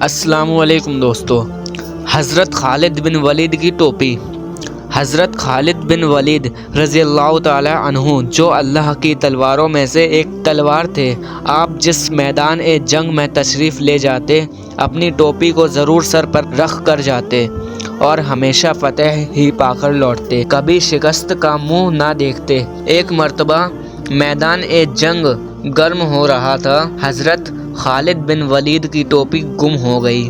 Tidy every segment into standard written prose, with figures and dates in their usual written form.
السلام علیکم دوستو۔ حضرت خالد بن ولید کی ٹوپی۔ حضرت خالد بن ولید رضی اللہ تعالی عنہ جو اللہ کی تلواروں میں سے ایک تلوار تھے، آپ جس میدان جنگ میں تشریف لے جاتے اپنی ٹوپی کو ضرور سر پر رکھ کر جاتے اور ہمیشہ فتح ہی پا کر لوٹتے، کبھی شکست کا منہ نہ دیکھتے۔ ایک مرتبہ میدان جنگ گرم ہو رہا تھا، حضرت خالد بن ولید کی ٹوپی گم ہو گئی۔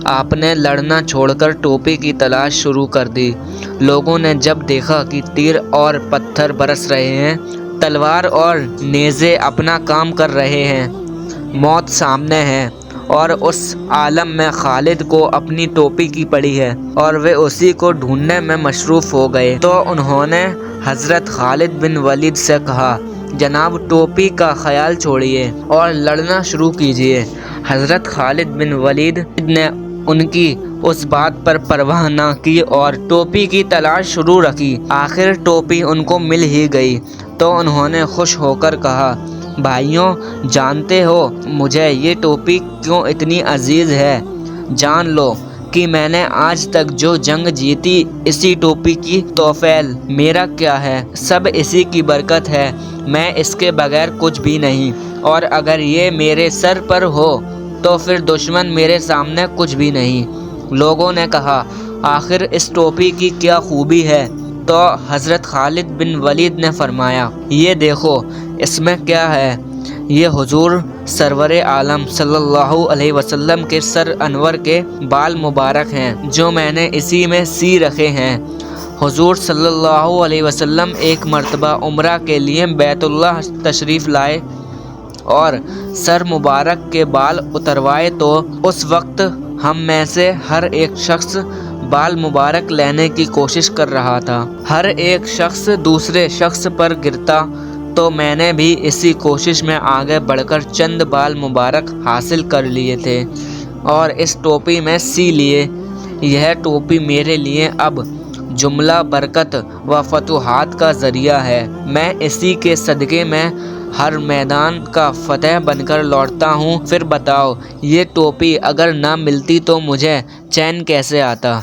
آپ نے لڑنا چھوڑ کر ٹوپی کی تلاش شروع کر دی۔ لوگوں نے جب دیکھا کہ تیر اور پتھر برس رہے ہیں، تلوار اور نیزے اپنا کام کر رہے ہیں، موت سامنے ہے اور اس عالم میں خالد کو اپنی ٹوپی کی پڑی ہے اور وہ اسی کو ڈھونڈنے میں مصروف ہو گئے، تو انہوں نے حضرت خالد بن ولید سے کہا، جناب ٹوپی کا خیال چھوڑیے اور لڑنا شروع کیجیے۔ حضرت خالد بن ولید نے ان کی اس بات پر پرواہ نہ کی اور ٹوپی کی تلاش شروع رکھی۔ آخر ٹوپی ان کو مل ہی گئی تو انہوں نے خوش ہو کر کہا، بھائیوں جانتے ہو مجھے یہ ٹوپی کیوں اتنی عزیز ہے؟ جان لو کہ میں نے آج تک جو جنگ جیتی اسی ٹوپی کی توفیل، میرا کیا ہے، سب اسی کی برکت ہے، میں اس کے بغیر کچھ بھی نہیں، اور اگر یہ میرے سر پر ہو تو پھر دشمن میرے سامنے کچھ بھی نہیں۔ لوگوں نے کہا، آخر اس ٹوپی کی کیا خوبی ہے؟ تو حضرت خالد بن ولید نے فرمایا، یہ دیکھو اس میں کیا ہے، یہ حضور سرور عالم صلی اللہ علیہ وسلم کے سر انور کے بال مبارک ہیں جو میں نے اسی میں سی رکھے ہیں۔ حضور صلی اللہ علیہ وسلم ایک مرتبہ عمرہ کے لیے بیت اللہ تشریف لائے اور سر مبارک کے بال اتروائے تو اس وقت ہم میں سے ہر ایک شخص بال مبارک لینے کی کوشش کر رہا تھا، ہر ایک شخص دوسرے شخص پر گرتا، تو میں نے بھی اسی کوشش میں آگے بڑھ کر چند بال مبارک حاصل کر لیے تھے اور اس ٹوپی میں سی لیے۔ یہ ٹوپی میرے لیے اب جملہ برکت و فتوحات کا ذریعہ ہے، میں اسی کے صدقے میں ہر میدان کا فتح بن کر لوٹتا ہوں۔ پھر بتاؤ یہ ٹوپی اگر نہ ملتی تو مجھے چین کیسے آتا؟